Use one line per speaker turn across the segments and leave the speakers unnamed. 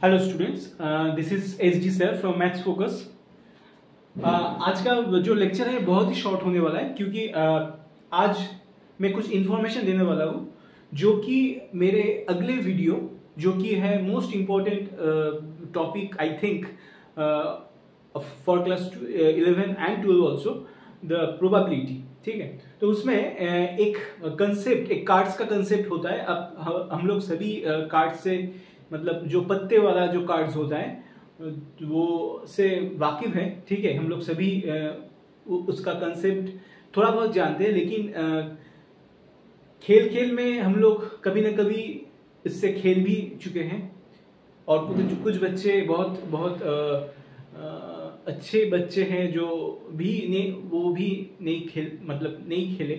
Hello students, this is S D sir from maths focus. आज का जो lecture है बहुत ही शॉर्ट होने वाला है क्योंकि आज मैं कुछ इन्फॉर्मेशन देने वाला हूँ जो कि मेरे अगले वीडियो जो कि है most important topic I think for class 11 and 12 also, the probability. ठीक है, तो उसमें एक कंसेप्ट, एक कार्ड्स का कंसेप्ट होता है। अब हम लोग सभी कार्ड्स से, मतलब जो पत्ते वाला जो कार्ड्स होता है वो से वाकिफ है। ठीक है, हम लोग सभी उसका कंसेप्ट थोड़ा बहुत जानते हैं, लेकिन खेल खेल में हम लोग कभी ना कभी इससे खेल भी चुके हैं। और कुछ बच्चे बहुत बहुत अच्छे बच्चे हैं जो भी वो भी नहीं खेले।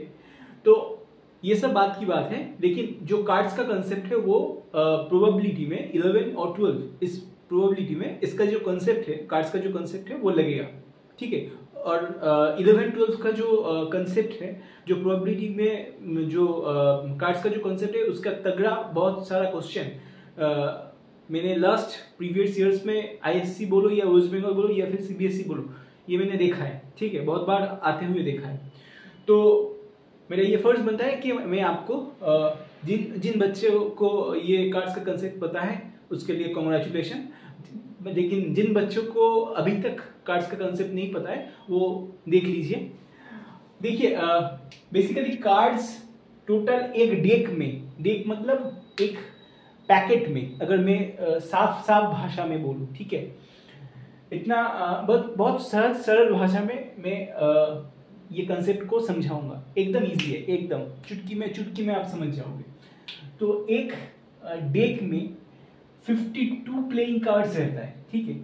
तो ये सब बात की बात है, लेकिन जो कार्ड्स का कंसेप्ट है वो प्रोबेबिलिटी में 11 और 12, इस प्रोबेबिलिटी में इसका जो कंसेप्ट है, कार्ड्स का जो कंसेप्ट है वो लगेगा। ठीक है, और 11-12 का जो कंसेप्ट है, जो प्रोबेबिलिटी में जो कार्ड्स का जो कंसेप्ट है, उसका तगड़ा बहुत सारा क्वेश्चन मैंने लास्ट प्रीवियस ईयर्स में आईएससी बोलो या वेस्ट बंगाल बोलो या फिर सीबीएसई बोलो, ये मैंने देखा है। ठीक है, बहुत बार आते हुए देखा है। तो मेरा ये फर्ज बनता है कि मैं आपको जिन बच्चों को ये कार्ड्स का कंसेप्ट पता है उसके लिए कॉन्ग्रेचुलेशन, लेकिन जिन बच्चों को अभी तक कार्ड्स का कंसेप्ट नहीं पता है वो देख लीजिए। देखिए, बेसिकली कार्ड्स टोटल एक डेक मतलब एक पैकेट में, अगर मैं साफ भाषा में बोलूं, ठीक है, इतना बहुत सरल भाषा में मैं ये कंसेप्ट को समझाऊंगा। एकदम इजी है, एकदम चुटकी में आप समझ जाओगे। तो एक डेक में 52 प्लेइंग कार्ड्स रहता है। ठीक है,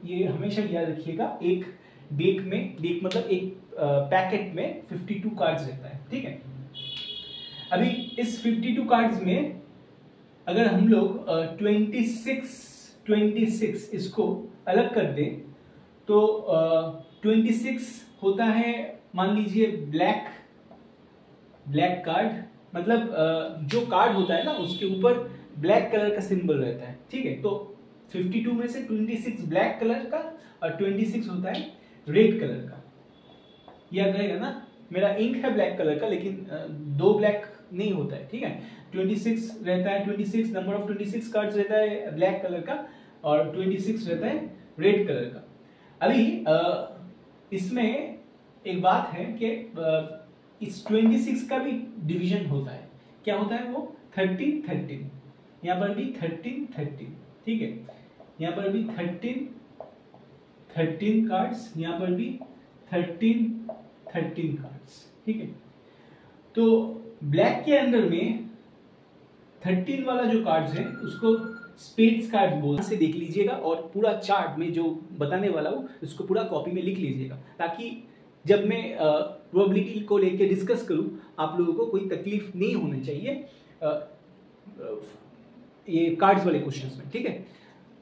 ये हमेशा याद रखिएगा। एक डेक मतलब एक पैकेट में 52 कार्ड्स रहता है। ठीक है, अभी इस 52 कार्ड्स में अगर हम लोग 26 इसको अलग कर दें तो 26 होता है, मान लीजिए ब्लैक कार्ड, मतलब जो कार्ड होता है ना उसके ऊपर ब्लैक कलर का सिंबल रहता है। ठीक है, तो 52 में से 26 ब्लैक कलर का और 26 होता है रेड कलर का। याद रहेगा ना, मेरा इंक है ब्लैक कलर का, लेकिन दो ब्लैक नहीं होता है। ठीक है, 26 रहता है, 26 नंबर ऑफ 26 कार्ड्स रहता है ब्लैक कलर का, और 26 रहता है रेड कलर का। अभी इसमें एक बात है कि इस 26 का भी डिवीजन होता है। क्या होता है वो? 13-13। यहाँ पर भी 13-13। ठीक है, यहाँ पर भी 13 कार्ड्स, यहाँ पर भी 13 कार्ड्स। ठीक है, तो ब्लैक के अंदर में 13 वाला जो कार्ड्स है उसको स्पेड्स कार्ड बोलते से देख लीजिएगा, और पूरा चार्ट में जो बताने वाला हूँ उसको पूरा कॉपी में लिख लीजिएगा, ताकि जब मैं प्रोबेबिलिटी को लेके डिस्कस करूँ आप लोगों को कोई तकलीफ नहीं होनी चाहिए ये कार्ड्स वाले क्वेश्चंस में। ठीक है,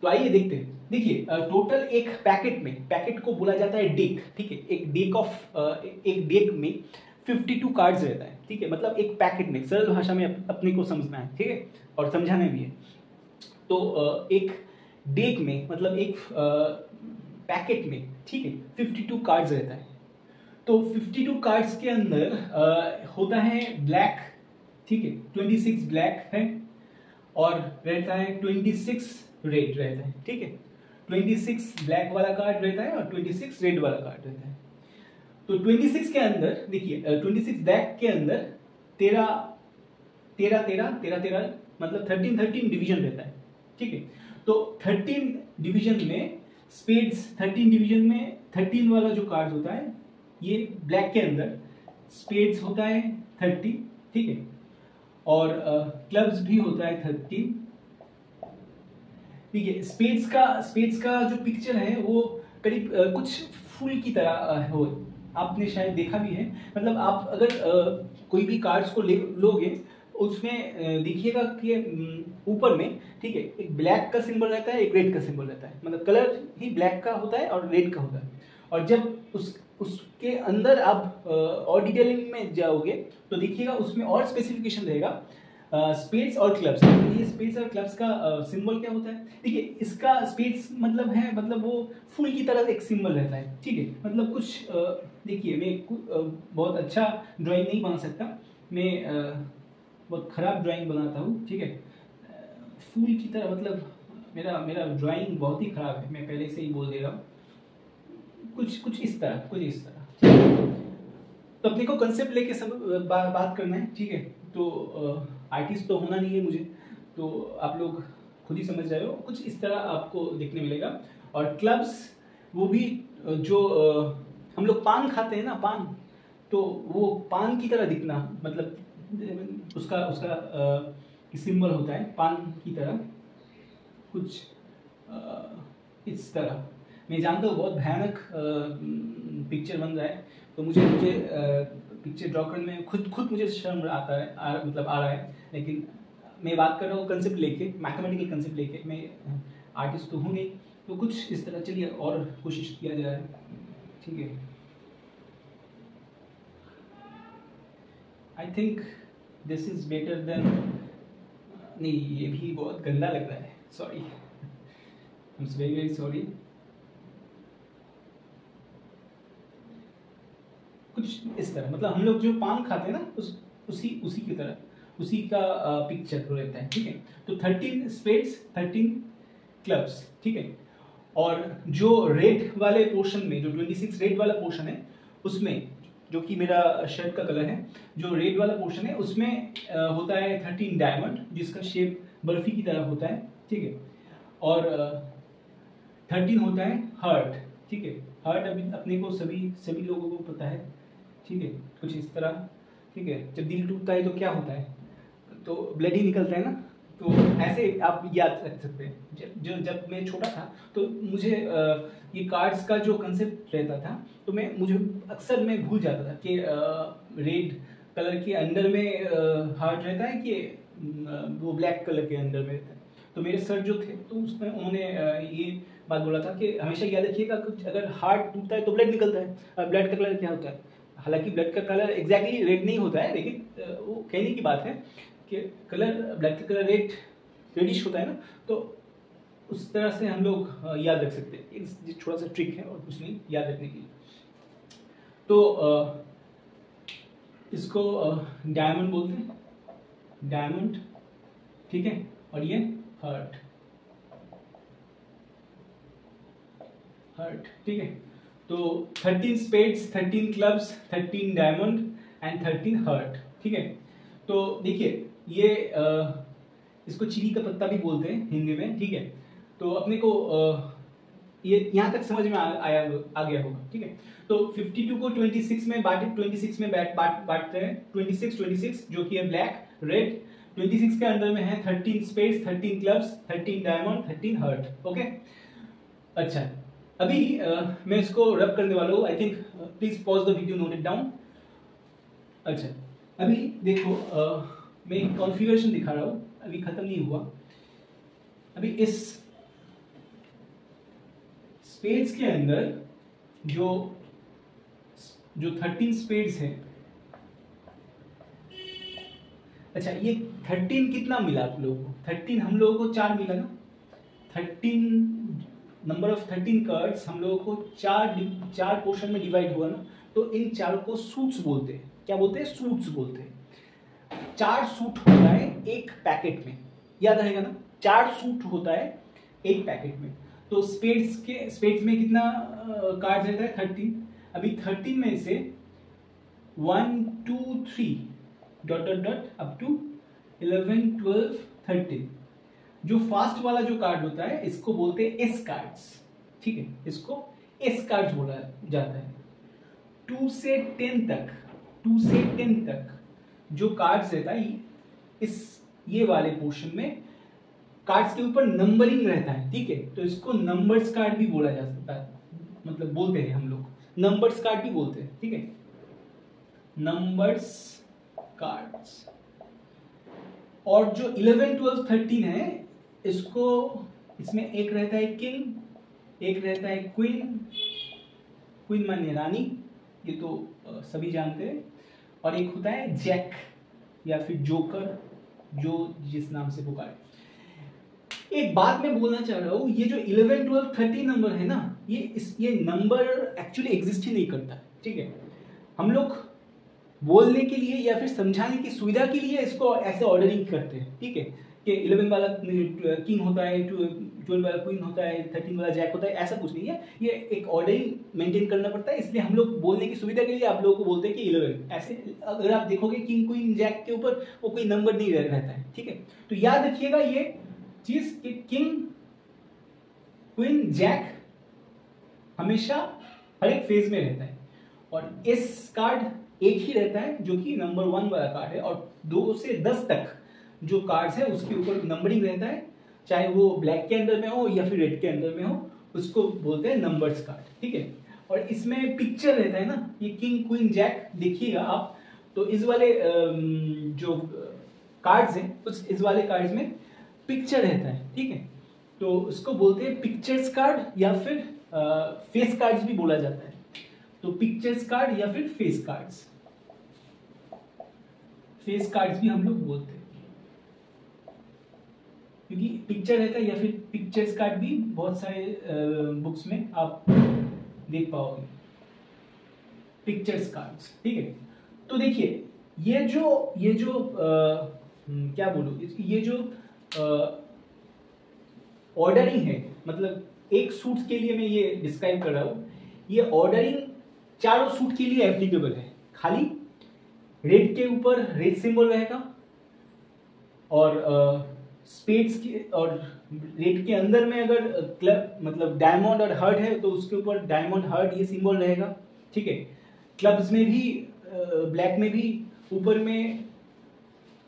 तो आइए देखते हैं। देखिए, टोटल एक पैकेट को बोला जाता है डेक। ठीक है, एक डेक में 52 कार्ड्स रहता है। ठीक है, मतलब एक पैकेट में, सरल भाषा में अपने को समझना है। ठीक है, और समझाना भी है। तो एक डेक में मतलब एक पैकेट में, ठीक है, 52 कार्ड्स रहता है। तो 52 कार्ड्स के अंदर होता है ब्लैक। ठीक है, 26 ब्लैक है और रहता है 26 रेड रहता है। ठीक है, 26 ब्लैक वाला कार्ड रहता है और 26 रेड वाला कार्ड रहता है। तो 26 के अंदर देखिए, 26 ब्लैक के अंदर 13 मतलब 13 डिवीजन रहता है। ठीक है, तो 13 डिवीजन में स्पेड्स, 13 डिवीजन में 13 वाला जो कार्ड होता है, ये ब्लैक के अंदर स्पेड्स होता है 30। ठीक है, और क्लब्स भी होता है 13। ठीक है, स्पेड्स का जो पिक्चर है वो करीब कुछ फूल की तरह हो, आपने शायद देखा भी है। मतलब आप अगर कोई भी कार्ड्स को लोगे उसमें देखिएगा कि ऊपर में, ठीक है, एक ब्लैक का सिंबल रहता है, एक रेड का सिंबल रहता है, मतलब कलर ही ब्लैक का होता है और रेड का होता है। और जब उसके अंदर आप और डिटेलिंग में जाओगे तो देखिएगा उसमें और स्पेसिफिकेशन रहेगा। स्पेड्स और क्लब्स, ये स्पेड्स और क्लब्स का सिंबल क्या होता है? देखिए इसका स्पेड्स मतलब है, मतलब वो फूल की तरह एक सिंबल रहता है, ठीक है। मतलब कुछ देखिए मैं बहुत अच्छा ड्राइंग नहीं बना सकता, मैं बहुत खराब ड्राइंग बनाता हूँ, ठीक है। फूल की तरह मतलब मेरा ड्राइंग बहुत ही खराब है, मैं पहले से ही बोल दे रहा हूँ। कुछ इस तरह, ठीक है। तो अपने को कंसेप्ट लेके सब बात करना है, ठीक है। तो आर्टिस्ट तो होना नहीं है मुझे, तो आप लोग खुद ही समझ रहे हो, कुछ इस तरह आपको देखने मिलेगा। और क्लब्स वो भी जो हम लोग पान खाते हैं ना, पान, तो वो पान की तरह दिखना, मतलब उसका सिंबल होता है पान की तरह, कुछ इस तरह। मैं जानता हूँ बहुत भयानक पिक्चर बन रहा है, तो मुझे पिक्चर ड्रॉ करने में खुद मुझे शर्म आता है, मतलब आ रहा है, लेकिन मैं बात कर रहा हूँ कंसेप्ट लेके, मैथमेटिकल कंसेप्ट लेके। मैं आर्टिस्ट तो हूँ नहीं, तो कुछ इस तरह चलिए और कोशिश किया जाए, ठीक है। I think this is better than, नहीं ये भी बहुत गंदा लग रहा है, sorry, I am very very sorry. कुछ इस तरह, मतलब हम लोग जो पान खाते हैं ना, उसी की तरह, उसी का पिक्चर रहता है, ठीक है। तो 13 स्पेड्स 13 क्लब्स, ठीक है। और जो रेड वाले पोर्शन में, जो 26 रेड वाला पोर्शन है, उसमें जो कि मेरा शर्ट का कलर है, जो रेड वाला पोर्शन है उसमें होता है 13 डायमंड, जिसका शेप बर्फी की तरह होता है, ठीक है। और 13 होता है हार्ट, ठीक है। हार्ट अभी अपने को सभी लोगों को पता है, ठीक है, कुछ इस तरह, ठीक है। जब दिल टूटता है तो क्या होता है? तो ब्लड ही निकलता है ना, तो ऐसे आप याद रख सकते हैं। जब मैं छोटा था तो मुझे ये कार्ड्स का जो कंसेप्ट रहता था, तो मुझे अक्सर मैं भूल जाता था कि रेड कलर के अंदर में हार्ट रहता है कि वो ब्लैक कलर के अंदर में रहता है। तो मेरे सर जो थे, तो उसमें उन्होंने ये बात बोला था कि हमेशा याद रखिएगा, कुछ अगर हार्ट टूटता है तो ब्लड निकलता है। ब्लड का कलर क्या होता है? हालांकि ब्लड का कलर एग्जैक्टली रेड नहीं होता है, लेकिन वो कहने की बात है कि कलर, ब्लड का कलर रेडिश होता है ना, तो उस तरह से हम लोग याद रख सकते हैं। एक छोटा सा ट्रिक है और कुछ नहीं याद रखने के लिए। तो इसको डायमंड बोलते हैं, डायमंड, ठीक है। और ये हार्ट, ठीक है। तो 13 spades 13 clubs 13 diamond and 13 heart, ठीक है। तो देखिए ये इसको चिली का पत्ता भी बोलते हैं हिंदी में, ठीक है। तो अपने को ये यहाँ तक समझ में आ गया होगा, ठीक है। तो 52 को 26 में बांटते हैं, 26 जो कि है ब्लैक, रेड। 26 के अंदर में है 13 spades 13 clubs 13 diamond 13 heart, okay. अच्छा, अभी मैं इसको रब करने वाला हूँ। I think please pause the video, note it down. अच्छा, अभी देखो मैं कॉन्फ़िगरेशन दिखा रहा हूँ, अभी खत्म नहीं हुआ। अभी इस स्पेड्स के अंदर जो 13 स्पेड्स है, अच्छा ये 13 कितना मिला आप लोगों को? 13 हम लोगों को 4 मिला ना। 13 नंबर ऑफ 13 कार्ड्स हम लोगों को चार पोर्शन में डिवाइड हुआ ना, तो इन चारों को सूट्स बोलते हैं। क्या बोलते हैं? सूट्स बोलते हैं। 4 सूट होता है एक पैकेट में, याद रहेगा ना, 4 सूट होता है एक पैकेट में। तो स्पेड्स में कितना कार्ड्स रहता है? 13। अभी 13 में से 1 2 3 dot dot dot up to 11 12 13। जो फास्ट वाला जो कार्ड होता है इसको बोलते हैं एस कार्ड्स, ठीक है। इसको एस कार्ड्स बोला जाता है। 2 से 10 तक जो कार्ड्स रहता है, ये वाले पोर्शन में कार्ड्स के ऊपर नंबरिंग रहता है, ठीक है। तो इसको नंबर्स कार्ड भी बोला जा सकता है, मतलब बोलते हैं हम लोग नंबर्स कार्ड भी बोलते हैं, ठीक है, नंबर्स कार्ड्स। और जो 11 12 13 है, इसमें एक रहता है किंग, एक रहता है क्वीन माने रानी, ये तो सभी जानते हैं। और एक होता है जैक या फिर जोकर, जो जिस नाम से पुकारे। एक बात मैं बोलना चाह रहा हूँ, ये जो 11, 12, 13 नंबर है ना, ये नंबर एक्चुअली एग्जिस्ट ही नहीं करता, ठीक है। हम लोग बोलने के लिए या फिर समझाने की सुविधा के लिए इसको ऐसे ऑर्डरिंग करते हैं, ठीक है, कि 11 वाला किंग होता है, 12 वाला क्वीन होता है, 13 वाला जैक होता है, ऐसा कुछ नहीं है। ये एक ऑर्डरिंग मेंटेन करना पड़ता है, इसलिए हम लोग बोलने की सुविधा के लिए आप लोगों को बोलते हैं कि 11। ऐसे अगर आप देखोगे किंग क्वीन जैक के ऊपर वो कोई नंबर नहीं रहता है, ठीक है। तो याद रखिएगा ये चीज कि किंग क्वीन जैक हमेशा हर एक फेज में रहता है, और इस कार्ड एक ही रहता है जो कि नंबर 1 वाला कार्ड है, और 2 से 10 तक जो कार्ड्स है उसके ऊपर नंबरिंग रहता है, चाहे वो ब्लैक के अंदर में हो या फिर रेड के अंदर में हो, उसको बोलते हैं नंबर्स कार्ड, ठीक है। और इसमें पिक्चर रहता है ना, ये किंग क्वीन जैक देखिएगा आप, तो इस वाले जो कार्ड्स हैं इस वाले कार्ड्स में पिक्चर रहता है, ठीक है। तो उसको बोलते हैं पिक्चर्स कार्ड या फिर फेस कार्ड्स भी बोला जाता है। तो पिक्चर्स कार्ड या फिर फेस कार्ड्स भी हम लोग बोलते हैं, क्योंकि पिक्चर रहता है, या फिर पिक्चर्स कार्ड भी बहुत सारे बुक्स में आप देख पाओगे, पिक्चर्स कार्ड्स, ठीक है। तो देखिए ये जो क्या बोलूं, ये जो ऑर्डरिंग है, मतलब एक सूट के लिए मैं ये डिस्क्राइब कर रहा हूं, ये ऑर्डरिंग चारों सूट के लिए एप्लीकेबल है। खाली रेड के ऊपर रेड सिंबल रहेगा, और स्पेड्स के और रेड के अंदर में अगर क्लब मतलब डायमंड और हार्ट है तो उसके ऊपर डायमंड हार्ट ये सिंबल रहेगा, ठीक है। क्लब्स में भी ब्लैक में भी ऊपर में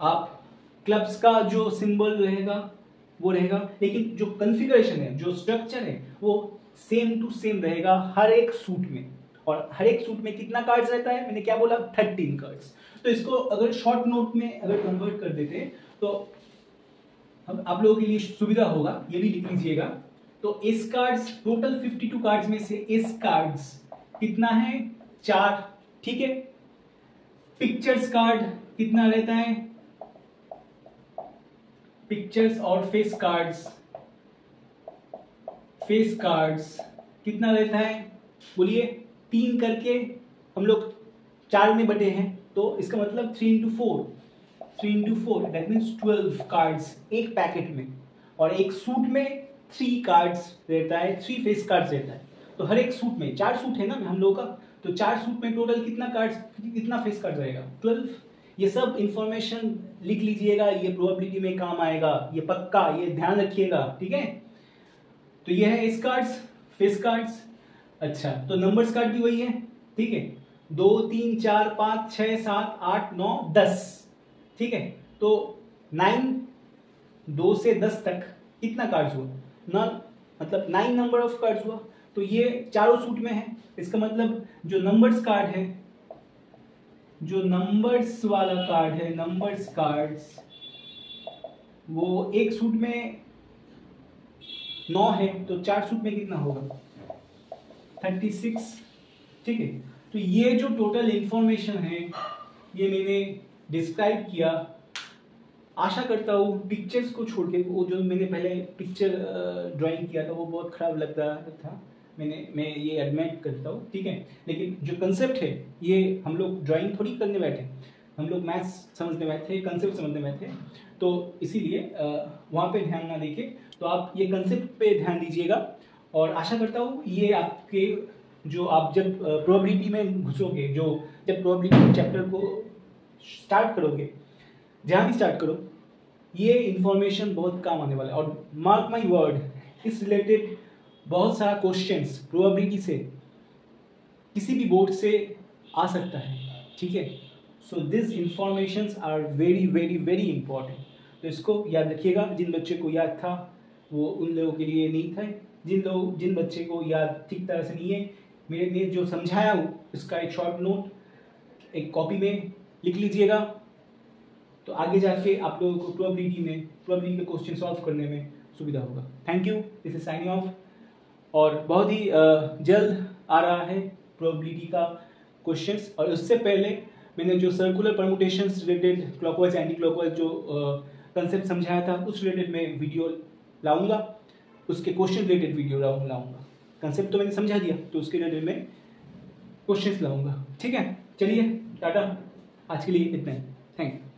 आप क्लब्स का जो सिंबल रहेगा वो रहेगा, लेकिन जो कॉन्फ़िगरेशन है, जो स्ट्रक्चर है, वो सेम टू सेम रहेगा हर एक सूट में। और हर एक सूट में कितना कार्ड्स रहता है, मैंने क्या बोला, 13 कार्ड्स। तो इसको अगर शॉर्ट नोट में अगर कन्वर्ट कर देते हैं तो हम आप लोगों के लिए सुविधा होगा, ये भी लिख लीजिएगा। तो एस कार्ड्स, टोटल 52 कार्ड्स में से एस कार्ड्स कितना है, 4, ठीक है। पिक्चर्स कार्ड कितना रहता है, पिक्चर्स और फेस कार्ड्स कितना रहता है, बोलिए, 3 करके हम लोग 4 में बटे हैं, तो इसका मतलब 3 into 4 दैट मीन्स 12 कार्ड्स एक पैकेट में, और एक सूट में 3 कार्ड्स रहता है, 3 फेस कार्ड्स रहता है। तो हर एक सूट में 4 सूट है ना हम लोगों का, तो 4 सूट में टोटल कितना फेस कार्ड रहेगा, 12। ये सब इंफॉर्मेशन लिख लीजिएगा, ये प्रोबेबिलिटी में काम आएगा, ये पक्का, ये ध्यान रखिएगा, ठीक है। तो ये है एस कार्ड्स, फेस कार्ड्स। अच्छा, तो नंबर्स कार्ड भी वही है, ठीक है, 2, 3, 4, 5, 6, 7, 8, 9, 10, ठीक है। तो 9, 2 से 10 तक कितना कार्ड्स हुआ, मतलब 9 नंबर ऑफ कार्ड्स हुआ। तो ये चारों सूट में है, इसका मतलब जो नंबर्स कार्ड है, जो नंबर्स वाला कार्ड है, नंबर्स कार्ड्स, वो एक सूट में 9 है, तो 4 सूट में कितना होगा, 36, ठीक है। तो ये जो टोटल इंफॉर्मेशन है ये मैंने डिस्क्राइब किया। आशा करता हूँ पिक्चर्स को छोड़ के, वो जो मैंने पहले पिक्चर ड्राइंग किया था वो बहुत खराब लगता था, मैं ये एडमिट करता हूँ, ठीक है। लेकिन जो कंसेप्ट है, ये हम लोग ड्राइंग थोड़ी करने बैठे, हम लोग मैथ्स समझने बैठे, कंसेप्ट समझने बैठे, तो इसीलिए वहाँ पे ध्यान ना देके, तो आप ये कंसेप्ट पे ध्यान दीजिएगा। और आशा करता हूँ ये आपके, जो आप जब प्रोबेबिलिटी में घुसोगे, जब प्रोबेबिलिटी चैप्टर को स्टार्ट करोगे, जहाँ भी स्टार्ट करो, ये इंफॉर्मेशन बहुत काम आने वाला है। और मार्क माई वर्ड, इस रिलेटेड बहुत सारा क्वेश्चंस प्रोबेबिलिटी से किसी भी बोर्ड से आ सकता है, ठीक है। So this informations are very very very important. तो इसको याद रखिएगा। जिन बच्चे को याद था वो उन लोगों के लिए नहीं था, जिन बच्चे को याद ठीक तरह से नहीं है, मैंने जो समझाया हूँ इसका एक शॉर्ट नोट एक कॉपी में लिख लीजिएगा, तो आगे जाके आप लोगों को प्रोबेबिलिटी के क्वेश्चन सॉल्व करने में सुविधा होगा। Thank you, this is signing off. और बहुत ही जल्द आ रहा है प्रोबेबिलिटी का क्वेश्चंस। और उससे पहले मैंने जो circular permutations related clockwise anti clockwise जो कंसेप्ट समझाया था उस रिलेटेड मैं वीडियो लाऊंगा, उसके क्वेश्चन रिलेटेड वीडियो लाऊंगा। कंसेप्ट तो मैंने समझा दिया, तो उसके रिलेटेड मैं क्वेश्चंस लाऊंगा। ठीक है, चलिए टाटा, आज के लिए इतना ही। Thank you.